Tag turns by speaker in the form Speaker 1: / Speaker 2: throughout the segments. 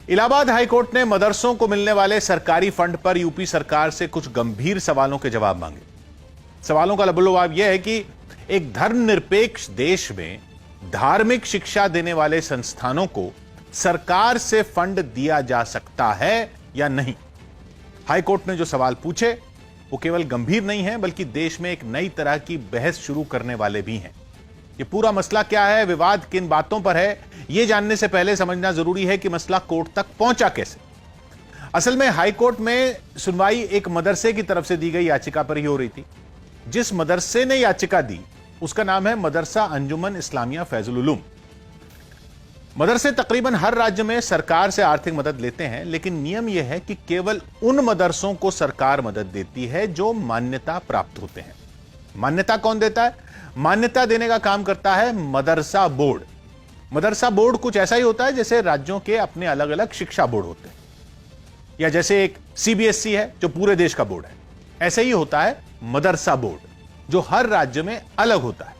Speaker 1: Allahabad high court ने मदरसों को मिलने वाले सरकारी फंड पर यूपी सरकार से कुछ गंभीर सवालों के जवाब मांगे। सवालों का लबोलबाब यह है कि एक धर्मनिरपेक्ष देश में धार्मिक शिक्षा देने वाले संस्थानों को सरकार से फंड दिया जा सकता है या नहीं। हाईकोर्ट ने जो सवाल पूछे वो केवल गंभीर नहीं है, बल्कि देश में एक नई तरह की बहस शुरू करने वाले भी हैं। ये पूरा मसला क्या है, विवाद किन बातों पर है, यह जानने से पहले समझना जरूरी है कि मसला कोर्ट तक पहुंचा कैसे। असल में हाईकोर्ट में सुनवाई एक मदरसे की तरफ से दी गई याचिका पर ही हो रही थी। जिस मदरसे ने याचिका दी उसका नाम है मदरसा अंजुमन इस्लामिया फैजुल उलूम। मदरसे तकरीबन हर राज्य में सरकार से आर्थिक मदद लेते हैं, लेकिन नियम यह है कि केवल उन मदरसों को सरकार मदद देती है जो मान्यता प्राप्त होते हैं। मान्यता कौन देता है? मान्यता देने का काम करता है मदरसा बोर्ड। मदरसा बोर्ड कुछ ऐसा ही होता है जैसे राज्यों के अपने अलग अलग शिक्षा बोर्ड होते हैं, या जैसे एक सीबीएसई है जो पूरे देश का बोर्ड है, ऐसे ही होता है मदरसा बोर्ड जो हर राज्य में अलग होता है।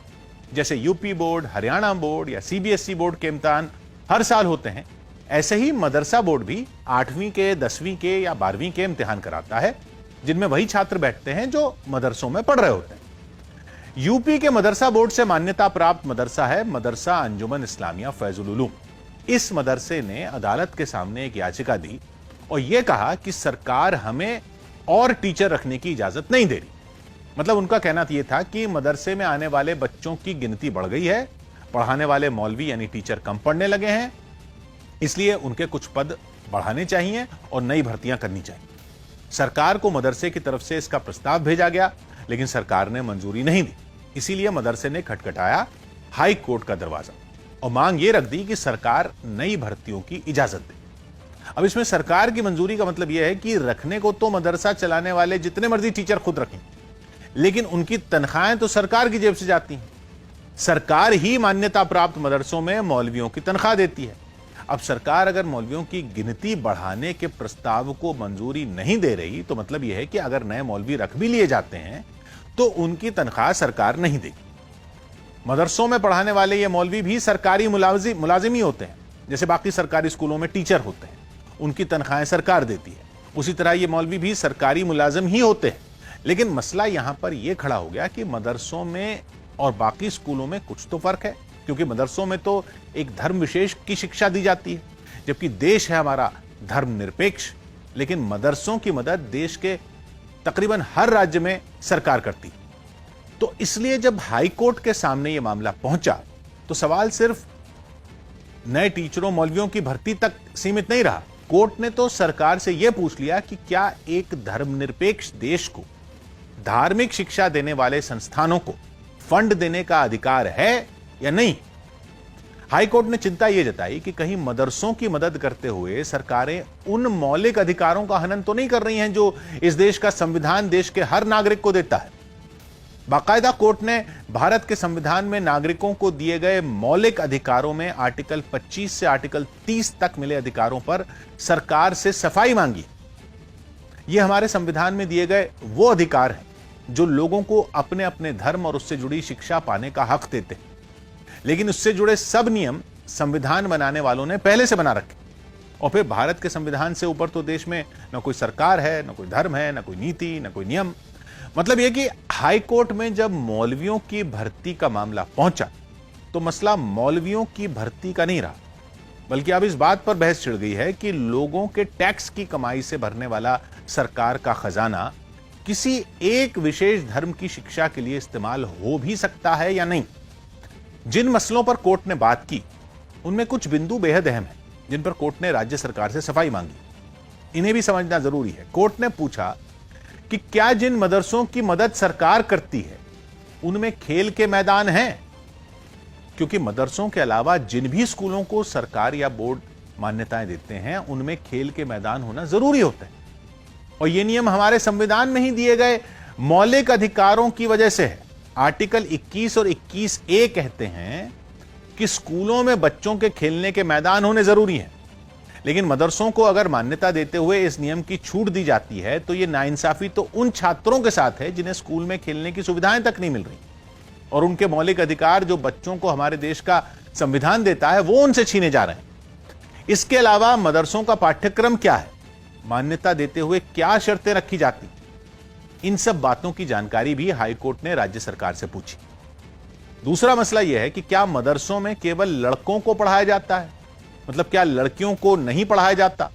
Speaker 1: जैसे यूपी बोर्ड, हरियाणा बोर्ड या सीबीएसई बोर्ड के इम्तिहान हर साल होते हैं, ऐसे ही मदरसा बोर्ड भी 8वीं के, 10वीं के या 12वीं के इम्तिहान कराता है, जिनमें वही छात्र बैठते हैं जो मदरसों में पढ़ रहे होते हैं। यूपी के मदरसा बोर्ड से मान्यता प्राप्त मदरसा है मदरसा अंजुमन इस्लामिया फैजुल उलूम। इस मदरसे ने अदालत के सामने एक याचिका दी और यह कहा कि सरकार हमें और टीचर रखने की इजाजत नहीं दे रही। मतलब उनका कहना यह था कि मदरसे में आने वाले बच्चों की गिनती बढ़ गई है, पढ़ाने वाले मौलवी यानी टीचर कम पढ़ने लगे हैं, इसलिए उनके कुछ पद बढ़ाने चाहिए और नई भर्तियां करनी चाहिए। सरकार को मदरसे की तरफ से इसका प्रस्ताव भेजा गया, लेकिन सरकार ने मंजूरी नहीं दी। इसीलिए मदरसे ने खटखटाया हाई कोर्ट का दरवाजा और मांग यह रख दी कि सरकार नई भर्तियों की इजाजत दे। अब इसमें सरकार की मंजूरी का मतलब यह है कि रखने को तो मदरसा चलाने वाले जितने मर्जी टीचर खुद रखें, लेकिन उनकी तनख्वाहें तो सरकार की जेब से जाती हैं। सरकार ही मान्यता प्राप्त मदरसों में मौलवियों की तनख्वाह देती है। अब सरकार अगर मौलवियों की गिनती बढ़ाने के प्रस्ताव को मंजूरी नहीं दे रही तो मतलब यह है कि अगर नए मौलवी रख भी लिए जाते हैं तो उनकी तनख्वाह सरकार नहीं देगी। मदरसों में पढ़ाने वाले ये मौलवी भी सरकारी मुलाजिम ही होते हैं, जैसे बाकी सरकारी स्कूलों में टीचर होते हैं, उनकी तनख्वाहें सरकार देती है। उसी तरह ये मौलवी भी सरकारी मुलाजिम ही होते हैं। लेकिन मसला यहां पर यह खड़ा हो गया कि मदरसों में और बाकी स्कूलों में कुछ तो फर्क है, क्योंकि मदरसों में तो एक धर्म विशेष की शिक्षा दी जाती है, जबकि देश है हमारा धर्मनिरपेक्ष। लेकिन मदरसों की मदद देश के तकरीबन हर राज्य में सरकार करती। तो इसलिए जब हाई कोर्ट के सामने यह मामला पहुंचा तो सवाल सिर्फ नए टीचरों, मौलवियों की भर्ती तक सीमित नहीं रहा। कोर्ट ने तो सरकार से यह पूछ लिया कि क्या एक धर्मनिरपेक्ष देश को धार्मिक शिक्षा देने वाले संस्थानों को फंड देने का अधिकार है या नहीं। हाईकोर्ट ने चिंता यह जताई कि कहीं मदरसों की मदद करते हुए सरकारें उन मौलिक अधिकारों का हनन तो नहीं कर रही हैं जो इस देश का संविधान देश के हर नागरिक को देता है। बाकायदा कोर्ट ने भारत के संविधान में नागरिकों को दिए गए मौलिक अधिकारों में आर्टिकल 25 से आर्टिकल 30 तक मिले अधिकारों पर सरकार से सफाई मांगी। यह हमारे संविधान में दिए गए वो अधिकार हैं जो लोगों को अपने अपने धर्म और उससे जुड़ी शिक्षा पाने का हक देते हैं, लेकिन उससे जुड़े सब नियम संविधान बनाने वालों ने पहले से बना रखे। और फिर भारत के संविधान से ऊपर तो देश में न कोई सरकार है, न कोई धर्म है, न कोई नीति, न कोई नियम। मतलब यह कि हाई कोर्ट में जब मौलवियों की भर्ती का मामला पहुंचा तो मसला मौलवियों की भर्ती का नहीं रहा, बल्कि अब इस बात पर बहस छिड़ गई है कि लोगों के टैक्स की कमाई से भरने वाला सरकार का खजाना किसी एक विशेष धर्म की शिक्षा के लिए इस्तेमाल हो भी सकता है या नहीं। जिन मसलों पर कोर्ट ने बात की उनमें कुछ बिंदु बेहद अहम हैं, जिन पर कोर्ट ने राज्य सरकार से सफाई मांगी। इन्हें भी समझना जरूरी है। कोर्ट ने पूछा कि क्या जिन मदरसों की मदद सरकार करती है उनमें खेल के मैदान हैं, क्योंकि मदरसों के अलावा जिन भी स्कूलों को सरकार या बोर्ड मान्यताएं देते हैं उनमें खेल के मैदान होना जरूरी होता है। और यह नियम हमारे संविधान में ही दिए गए मौलिक अधिकारों की वजह से है। आर्टिकल 21 और 21A कहते हैं कि स्कूलों में बच्चों के खेलने के मैदान होने जरूरी हैं, लेकिन मदरसों को अगर मान्यता देते हुए इस नियम की छूट दी जाती है तो यह नाइंसाफी तो उन छात्रों के साथ है जिन्हें स्कूल में खेलने की सुविधाएं तक नहीं मिल रही, और उनके मौलिक अधिकार जो बच्चों को हमारे देश का संविधान देता है वो उनसे छीने जा रहे हैं। इसके अलावा मदरसों का पाठ्यक्रम क्या है, मान्यता देते हुए क्या शर्तें रखी जाती, इन सब बातों की जानकारी भी हाईकोर्ट ने राज्य सरकार से पूछी। दूसरा मसला यह है कि क्या मदरसों में केवल लड़कों को पढ़ाया जाता है, मतलब क्या लड़कियों को नहीं पढ़ाया जाता,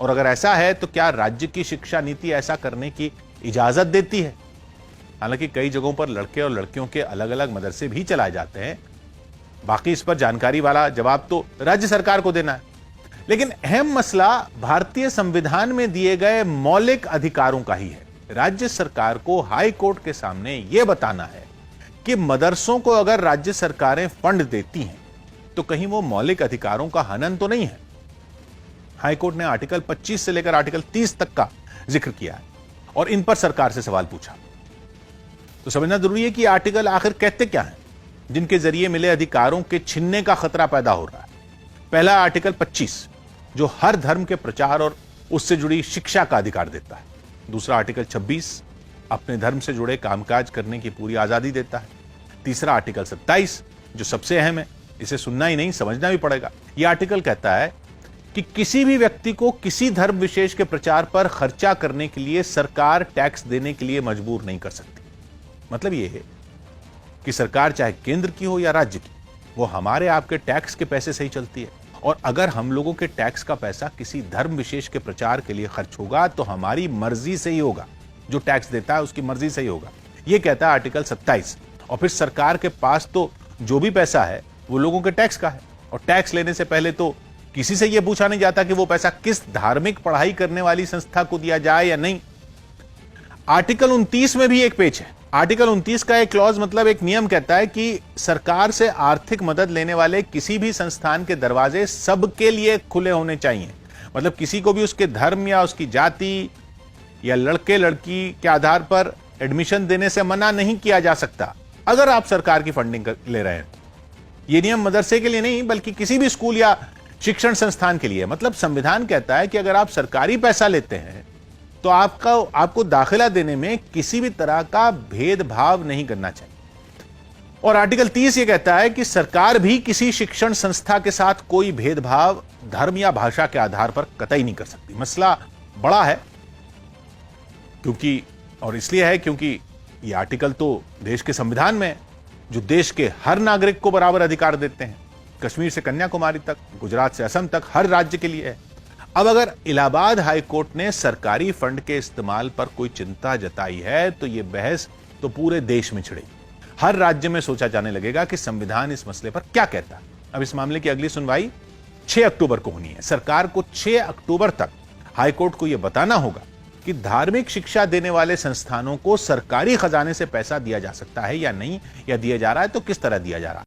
Speaker 1: और अगर ऐसा है तो क्या राज्य की शिक्षा नीति ऐसा करने की इजाजत देती है। हालांकि कई जगहों पर लड़के और लड़कियों के अलग अलग मदरसे भी चलाए जाते हैं, बाकी इस पर जानकारी वाला जवाब तो राज्य सरकार को देना है। लेकिन अहम मसला भारतीय संविधान में दिए गए मौलिक अधिकारों का ही है। राज्य सरकार को हाई कोर्ट के सामने यह बताना है कि मदरसों को अगर राज्य सरकारें फंड देती हैं तो कहीं वो मौलिक अधिकारों का हनन तो नहीं है। हाईकोर्ट ने आर्टिकल 25 से लेकर आर्टिकल 30 तक का जिक्र किया है और इन पर सरकार से सवाल पूछा। तो समझना जरूरी है कि आर्टिकल आखिर कहते क्या हैं जिनके जरिए मिले अधिकारों के छीनने का खतरा पैदा हो रहा है। पहला आर्टिकल 25 जो हर धर्म के प्रचार और उससे जुड़ी शिक्षा का अधिकार देता है। दूसरा आर्टिकल 26 अपने धर्म से जुड़े कामकाज करने की पूरी आजादी देता है। तीसरा आर्टिकल 27 जो सबसे अहम है, इसे सुनना ही नहीं समझना भी पड़ेगा। यह आर्टिकल कहता है कि किसी भी व्यक्ति को किसी धर्म विशेष के प्रचार पर खर्चा करने के लिए सरकार टैक्स देने के लिए मजबूर नहीं कर सकती। मतलब यह है कि सरकार चाहे केंद्र की हो या राज्य की, वो हमारे आपके टैक्स के पैसे से ही चलती है, और अगर हम लोगों के टैक्स का पैसा किसी धर्म विशेष के प्रचार के लिए खर्च होगा तो हमारी मर्जी से ही होगा। जो टैक्स देता है उसकी मर्जी से ही होगा, यह कहता है आर्टिकल 27। और फिर सरकार के पास तो जो भी पैसा है वो लोगों के टैक्स का है, और टैक्स लेने से पहले तो किसी से यह पूछा नहीं जाता कि वो पैसा किस धार्मिक पढ़ाई करने वाली संस्था को दिया जाए या नहीं। आर्टिकल 29 में भी एक पेच है। आर्टिकल 29 का एक क्लॉज मतलब एक नियम कहता है कि सरकार से आर्थिक मदद लेने वाले किसी भी संस्थान के दरवाजे सबके लिए खुले होने चाहिए। मतलब किसी को भी उसके धर्म या उसकी जाति या लड़के लड़की के आधार पर एडमिशन देने से मना नहीं किया जा सकता अगर आप सरकार की फंडिंग ले रहे हैं। यह नियम मदरसे के लिए नहीं बल्कि किसी भी स्कूल या शिक्षण संस्थान के लिए। मतलब संविधान कहता है कि अगर आप सरकारी पैसा लेते हैं तो आपको दाखिला देने में किसी भी तरह का भेदभाव नहीं करना चाहिए। और आर्टिकल 30 यह कहता है कि सरकार भी किसी शिक्षण संस्था के साथ कोई भेदभाव धर्म या भाषा के आधार पर कतई नहीं कर सकती। मसला बड़ा है क्योंकि यह आर्टिकल तो देश के संविधान में है, जो देश के हर नागरिक को बराबर अधिकार देते हैं। कश्मीर से कन्याकुमारी तक, गुजरात से असम तक हर राज्य के लिए है। अब अगर इलाहाबाद हाई कोर्ट ने सरकारी फंड के इस्तेमाल पर कोई चिंता जताई है तो यह बहस तो पूरे देश में छिड़ेगी। हर राज्य में सोचा जाने लगेगा कि संविधान इस मसले पर क्या कहता है। अब इस मामले की अगली सुनवाई 6 अक्टूबर को होनी है। सरकार को 6 अक्टूबर तक हाईकोर्ट को यह बताना होगा कि धार्मिक शिक्षा देने वाले संस्थानों को सरकारी खजाने से पैसा दिया जा सकता है या नहीं, या दिया जा रहा है तो किस तरह दिया जा रहा है।